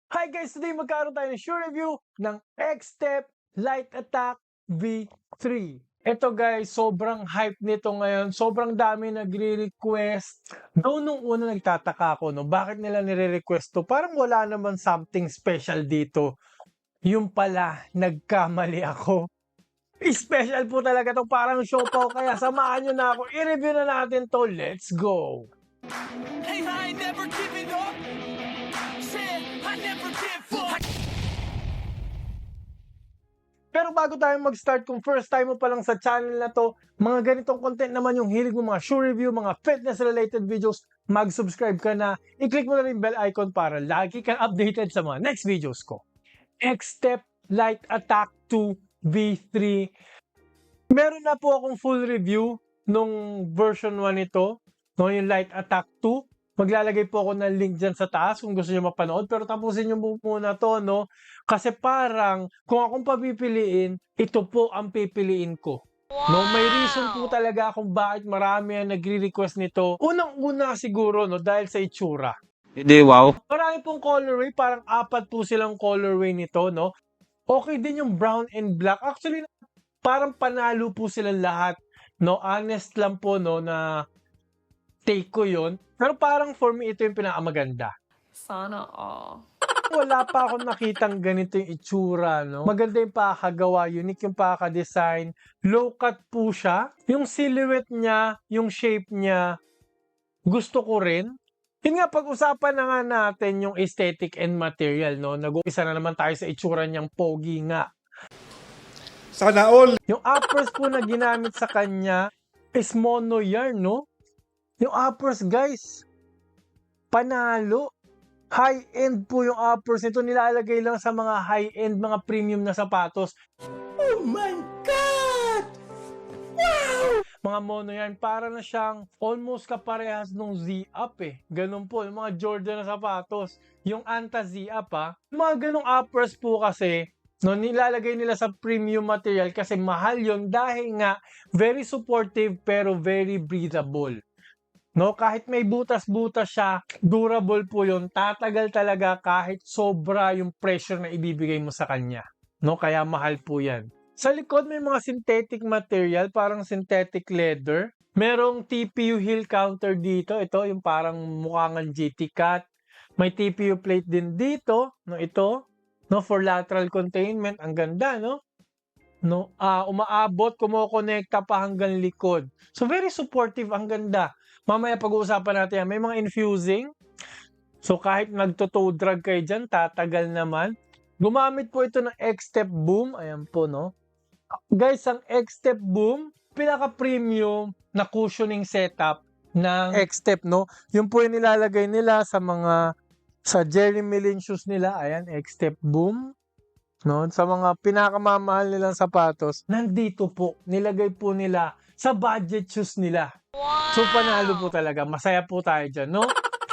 Hi guys! Today magkaroon tayo ng shoe review ng X-Step Light Attack V3. Ito guys, sobrang hype nito ngayon. Sobrang dami nagre-request. Though nung una nagtataka ako, no, bakit nila nire-request to? Parang wala naman something special dito. Yung pala, nagkamali ako. Special po talaga to, parang show pa. Kaya samahan nyo na ako. I-review na natin to. Let's go! Hey, I ain't never giving up. Said I never give up. Pero bago tayo mag-start, kung first time mo pa lang sa channel na to, mga ganitong content naman yung hilig mo, mga shoe review, mga fitness-related videos, mag-subscribe ka na, i-click mo na rin bell icon para lagi kang updated sa mga next videos ko. X-Step Light Attack 2 V3. Meron na po akong full review nung version 1 nito, no, yung Light Attack 2. Maglalagay po ako ng link dyan sa taas kung gusto nyo mapanood. Pero tapusin nyo muna to, no? Kasi parang, kung akong papipiliin, ito po ang pipiliin ko. No, may reason po talaga kung bakit marami ang nagre-request nito. Unang-una siguro, no, dahil sa itsura. Hindi, wow. Marami pong colorway, parang 4 po silang colorway nito, no? Okay din yung brown and black. Actually, parang panalo po silang lahat. No, honest lang po, no, na take ko yon. Pero parang for me, ito yung pinakamaganda. Sana all. Wala pa akong nakitang ganito yung itsura, no? Maganda yung pakagawa, unique yung paka-design. Low cut po siya. Yung silhouette niya, yung shape niya, gusto ko rin. Yun nga, pag-usapan na nga natin yung aesthetic and material, no? Nag-umpisa na naman tayo sa itsura niyang pogi nga. Sana all. Yung uppers po na ginamit sa kanya is mono yarn, no? Yung uppers, guys, panalo. High-end po yung uppers nito. Nilalagay lang sa mga high-end, mga premium na sapatos. Oh my God! Wow! Mga mono yan, para na siyang almost kaparehas nung Z-Up eh. Ganun po, yung mga Jordan na sapatos. Yung Anta Z-Up Yung mga ganung uppers po kasi, no, nilalagay nila sa premium material kasi mahal yon dahil nga very supportive pero very breathable. No, kahit may butas-butas siya, durable po yun. Tatagal talaga kahit sobra yung pressure na ibibigay mo sa kanya. No, kaya mahal po yan. Sa likod may mga synthetic material, parang synthetic leather. Merong TPU heel counter dito. Ito yung parang mukhang GT Cut. May TPU plate din dito, no, ito, no, for lateral containment. Ang ganda, no? No, umaabot, kumokonekta pa hanggang likod. So very supportive, ang ganda. Mamaya pag-uusapan natin yan. May mga infusing. So kahit nagto-toe drag kayo dyan, tatagal naman. Gumamit po ito ng X-Step Boom. Ayan po, no? Guys, ang X-Step Boom, pinaka-premium na cushioning setup ng X-Step, no? Yung po yung nilalagay nila sa Jeremy Lin shoes nila. Ayan, X-Step Boom. No, sa mga pinakamamahal nilang sapatos, nandito po, nilagay po nila sa budget shoes nila. So panalo po talaga, masaya po tayo dyan, no?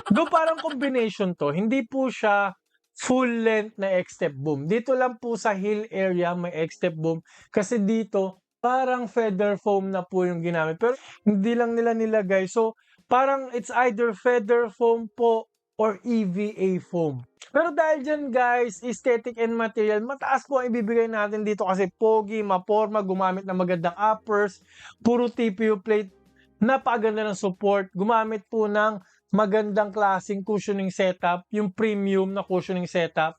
Do parang combination to, hindi po siya full length na X-Step Boom. Dito lang po sa heel area may X-Step Boom kasi dito parang feather foam na po yung ginamit. Pero hindi lang nila nilagay. So parang it's either feather foam po or EVA foam. Pero dahil dyan guys, aesthetic and material, mataas po ang ibibigay natin dito kasi pogi, maporma, gumamit ng magandang uppers, puro TPU plate, napakaganda ng support, gumamit po ng magandang klaseng cushioning setup, yung premium na cushioning setup.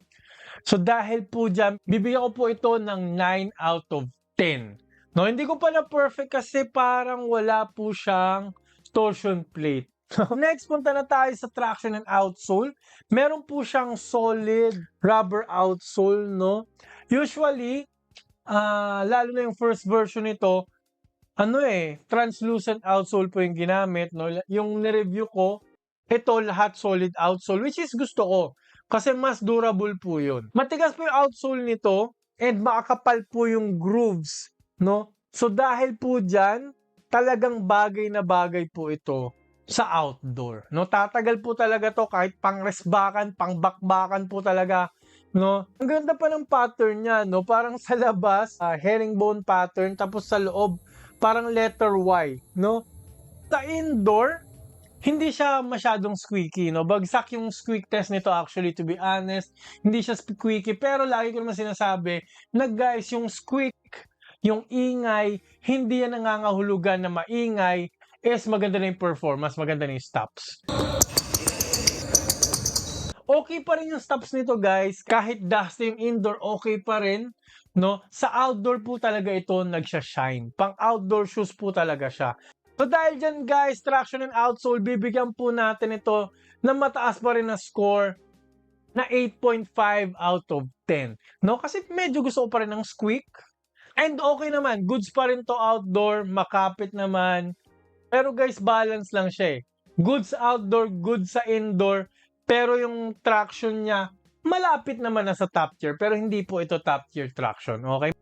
So dahil po dyan, bibigyan ko po ito ng 9 out of 10. No, hindi ko pa na perfect kasi parang wala po siyang torsion plate. Next, punta na tayo sa traction and outsole. Meron po siyang solid rubber outsole, no? Usually, lalo na yung first version nito, translucent outsole po yung ginamit, no? Yung nireview ko, ito lahat solid outsole, which is gusto ko. Kasi mas durable po yun. Matigas po yung outsole nito, and makakapal po yung grooves, no? So dahil po dyan, talagang bagay na bagay po ito sa outdoor, no? Tatagal po talaga to kahit pang-resbakan, pang-bakbakan po talaga, no? Ang ganda pa ng pattern niya, no? Parang sa labas, herringbone pattern, tapos sa loob, parang letter Y, no? Sa indoor, hindi siya masyadong squeaky, no? Bagsak yung squeak test nito actually, to be honest. Hindi siya squeaky, pero lagi ko naman sinasabi na guys, yung squeak, yung ingay, hindi yan nangangahulugan na maingay, is maganda na yung performance, maganda na yung stops. Okay pa rin yung stops nito guys, kahit dusty yung indoor, okay pa rin. No? Sa outdoor po talaga ito nagsha-shine. Pang outdoor shoes po talaga siya. So dahil dyan guys, traction and outsole, bibigyan po natin ito ng mataas pa rin na score na 8.5 out of 10. No? Kasi medyo gusto ko pa rin ng squeak. And okay naman, goods pa rin to outdoor, makapit naman. Pero guys, balance lang siya eh. Goods outdoor, goods sa indoor. Pero yung traction niya, malapit naman na sa top tier. Pero hindi po ito top tier traction. Okay?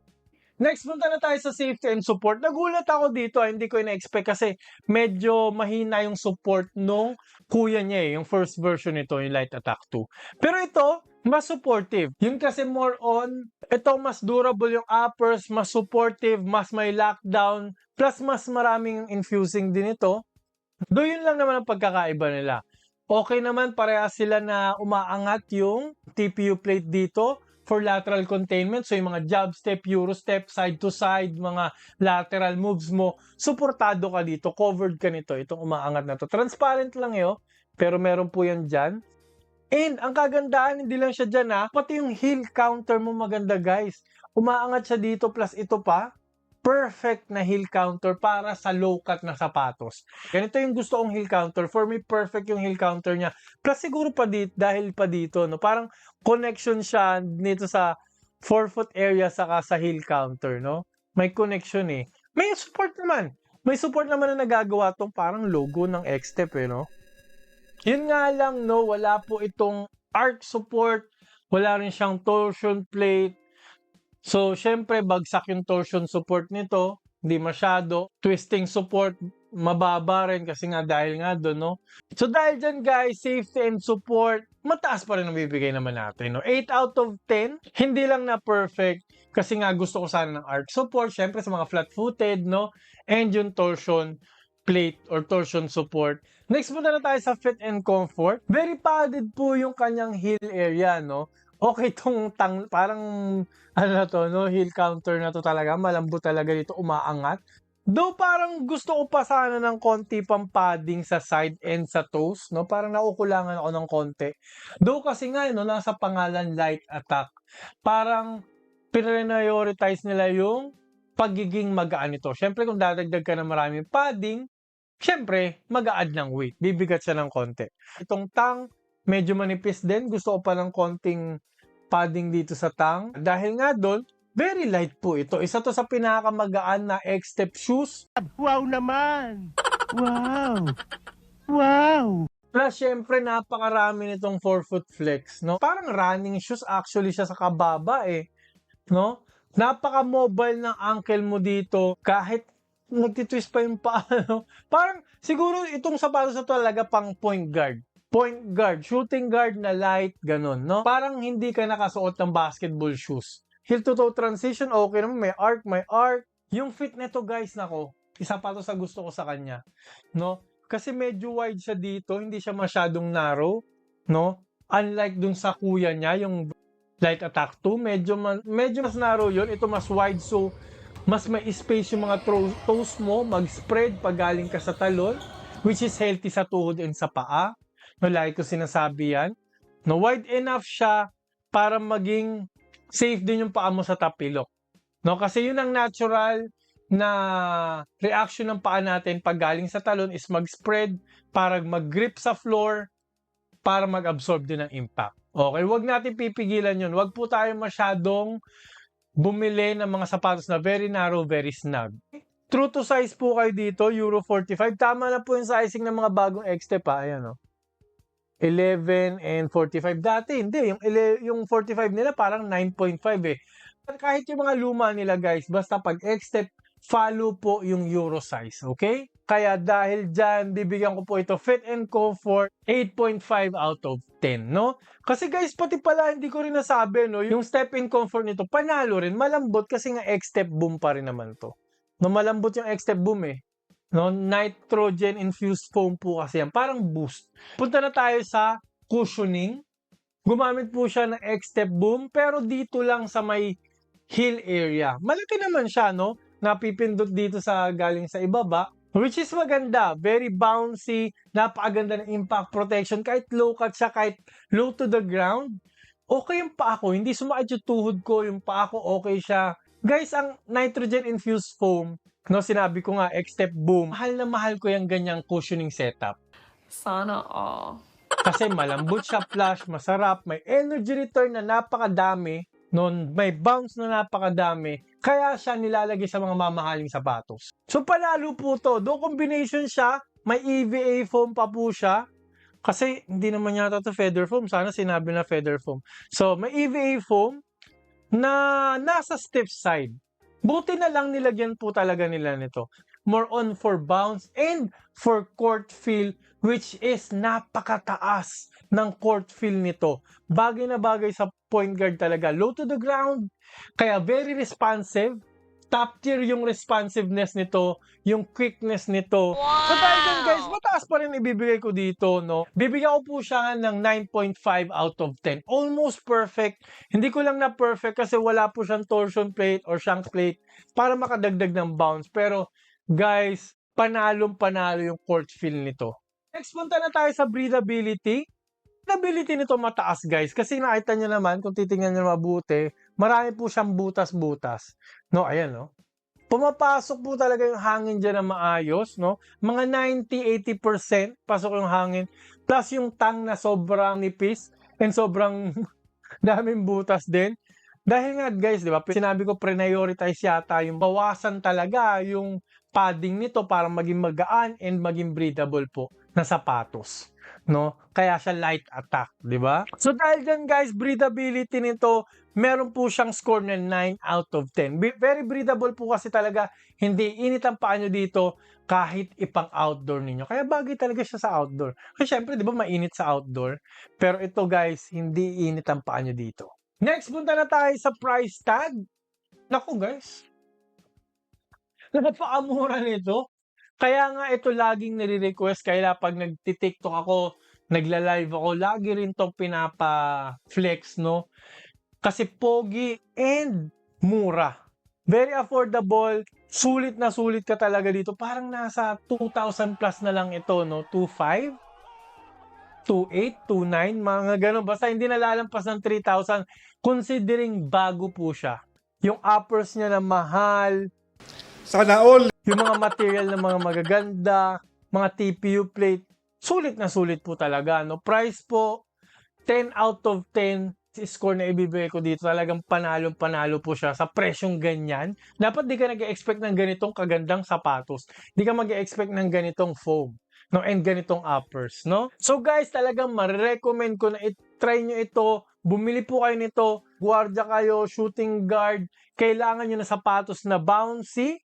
Next, punta na tayo sa safety and support. Nagulat ako dito, hindi ko ina-expect kasi medyo mahina yung support nung kuya niya eh, yung first version nito, yung Light Attack 2. Pero ito, mas supportive. Yun kasi more on, ito mas durable yung uppers, mas supportive, mas may lockdown, plus mas maraming infusing din ito. Do yun lang naman ang pagkakaiba nila. Okay naman, parehas sila na umaangat yung TPU plate dito for lateral containment. So yung mga jab step, euro step, side to side, mga lateral moves mo, suportado ka dito, covered ka nito. Itong umaangat na to. Transparent lang yun, pero meron po yan dyan. And ang kagandahan, hindi lang siya dyan pati yung heel counter mo maganda guys. Umaangat siya dito plus ito pa. Perfect na heel counter para sa low cut na sapatos. Ganito yung gusto kong heel counter. For me, perfect yung heel counter niya. Plus siguro pa dito, dahil pa dito, no? Parang connection siya dito sa forefoot area saka sa heel counter, no? May connection eh. May support naman. May support naman na nagagawa tong parang logo ng X-Step eh, no? Yun nga lang, no? Wala po itong arc support. Wala rin siyang torsion plate. So, syempre, bagsak yung torsion support nito. Hindi masyado. Twisting support, mababa rin kasi nga dahil nga doon, no? So, dahil dyan, guys, safety and support, mataas pa rin ang bibigay naman natin, no? 8 out of 10. Hindi lang na perfect kasi nga gusto ko sana ng arc support. Syempre, sa mga flat-footed, no? And yung torsion plate or torsion support. Next, punta na tayo sa fit and comfort. Very padded po yung kanyang heel area, no? Okay tong parang ano na to, no? Heel counter na to talaga. Malambot talaga dito, umaangat. Though parang gusto ko pa sana ng konti pang padding sa side and sa toes, no? Parang nakukulangan ako ng konti. Though kasi nga, no, nasa pangalan Light Attack. Parang prioritize nila yung pagiging magaan nito. Syempre, kung dadagdag ka ng maraming padding, syempre, mag-a-add ng weight. Bibigat siya ng konti. Itong tang, medyo manipis din. Gusto ko pa ng konting padding dito sa tang. Dahil nga doon, very light po ito. Isa to sa pinakamagaan na X-Step shoes. Wow naman! Wow! Wow! Plus, syempre, napakarami nitong forefoot flex, no? Parang running shoes actually siya sa kababa, eh. No? Napaka-mobile ng ankle mo dito. Kahit nagtitwist pa yung paa, no? Parang, siguro itong sapatos na talaga pang point guard. Point guard, shooting guard na light, ganun, no? Parang hindi ka nakasuot ng basketball shoes. Heel to toe transition, okay naman, may arc. Yung fit nito, guys, nako, isa pa to sa gusto ko sa kanya, no? Kasi medyo wide siya dito, hindi siya masyadong narrow, no? Unlike dun sa kuya niya, yung Light Attack 2, medyo mas narrow yun, ito mas wide, so mas may space yung mga toes mo, mag-spread pag galing ka sa talon, which is healthy sa tuhod and sa paa. No, like ko sinasabi yan. No, wide enough siya para maging safe din yung paa mo sa tapilok. No, kasi yun ang natural na reaction ng paa natin pag galing sa talon is mag-spread para mag-grip sa floor para mag-absorb din ng impact. Okay, wag natin pipigilan yun. Wag po tayo masyadong bumili ng mga sapatos na very narrow, very snug. True to size po kayo dito, Euro 45. Tama na po yung sizing ng mga bagong X-Step Ayan, no? 11 and 45. Dati, hindi. Yung 45 nila parang 9.5 eh. Kahit yung mga luma nila, guys, basta pag X-Step, follow po yung Euro size, okay? Kaya dahil dyan, bibigyan ko po ito fit and comfort 8.5 out of 10, no? Kasi guys, pati pala hindi ko rin nasabi, no? Yung step in comfort nito, panalo rin. Malambot kasi nga X-Step boom pa rin naman to. No, malambot yung X-Step boom eh. No, nitrogen infused foam po kasi yan, parang boost. Punta na tayo sa cushioning. Gumamit po siya ng X-Step Boom, pero dito lang sa may heel area. Malaki naman siya, no? Napipindot dito sa galing sa ibaba, which is maganda. Very bouncy, napakaganda ng impact protection. Kahit low cut siya, kahit low to the ground, okay yung paa ko. Hindi sumakit yung tuhod ko, yung paa ko okay siya. Guys, ang nitrogen infused foam, no, sinabi ko nga, X-Step Boom, mahal na mahal ko yung ganyang cushioning setup. Sana all. Kasi malambot siya, flush, masarap, may energy return na napakadami, non, may bounce na napakadami, kaya siya nilalagay sa mga mamahaling sapatos. So panalo po to, do combination siya, may EVA foam pa po siya, kasi hindi naman yata to feather foam, sana sinabi na feather foam. So may EVA foam na nasa stiff side. Buti na lang nilagyan po talaga nila nito. More on for bounce and for court feel, which is napakataas ng court feel nito. Bagay na bagay sa point guard talaga. Low to the ground, kaya very responsive. Top tier yung responsiveness nito, yung quickness nito. So tayo dun guys, mataas pa rin ibibigay ko dito, no? Bibigyan ko po siya ng 9.5 out of 10. Almost perfect. Hindi ko lang na perfect kasi wala po siyang torsion plate or shank plate para makadagdag ng bounce. Pero guys, panalong-panalo yung court feel nito. Next, punta na tayo sa breathability. Breathability nito mataas guys kasi nakita nyo naman, kung titingnan nyo mabuti, marami po siyang butas-butas. No, ayan no. Pumapasok po talaga yung hangin dyan na maayos, no? Mga 90-80% pasok yung hangin. Plus yung tang na sobrang nipis and sobrang daming butas din. Dahil nga guys, di ba, sinabi ko prioritize yata yung bawasan talaga yung padding nito para maging magaan and maging breathable po na sapatos, no? Kaya siya light attack, di ba? So dahil dyan guys, breathability nito, meron po siyang score na 9 out of 10. Very breathable po kasi talaga, hindi init ang paa nyo dito kahit ipang outdoor ninyo. Kaya bagay talaga siya sa outdoor. Kasi syempre, di ba, mainit sa outdoor. Pero ito guys, hindi init ang paa nyo dito. Next, punta na tayo sa price tag. Naku guys, napakamura nito. Kaya nga ito laging nire-request. Kaya pag nagti-TikTok ako, nagla-live ako, lagi rin tong pinapa-flex, no? Kasi pogi and mura. Very affordable. Sulit na sulit ka talaga dito. Parang nasa 2,000 plus na lang ito, no? 2,500? 2,800, 2,900, mga ganun. Basta hindi nalalampas ng 3,000 considering bago po siya. Yung uppers niya na mahal, Sana all. yung mga material na mga magaganda, mga TPU plate, sulit na sulit po talaga. No? Price po, 10 out of 10 score na ibibigay ko dito. Talagang panalo-panalo po siya sa presyong ganyan. Dapat di ka nag-expect ng ganitong kagandang sapatos. Di ka mag-expect ng ganitong foam. No, and ganitong uppers, no? So guys, talagang marirecommend ko na i-try nyo ito. Bumili po kayo nito. Guardia kayo, shooting guard. Kailangan nyo na sapatos na bouncy,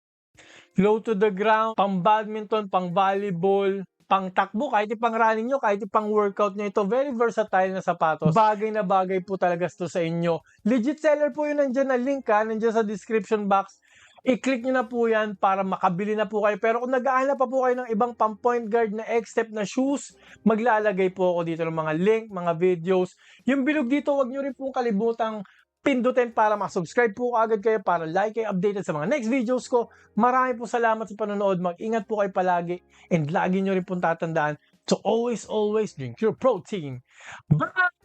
low to the ground, pang badminton, pang volleyball, pang takbo, kahit ipang running nyo, kahit ipang workout nyo. Ito, very versatile na sapatos. Bagay na bagay po talaga ito sa inyo. Legit seller po yun, nandyan na link ha, nandyan sa description box. I-click nyo na po yan para makabili na po kayo. Pero kung nag-ahanap pa po kayo ng ibang pang point guard na X-Step na shoes, maglalagay po ako dito ng mga link, mga videos. Yung bilog dito, wag nyo rin pong kalibutang pindutin para masubscribe po agad kayo para like kayo updated sa mga next videos ko. Marami po salamat sa panonood. Mag-ingat po kayo palagi and lagi nyo rin pong tatandaan to always drink your protein. Bye!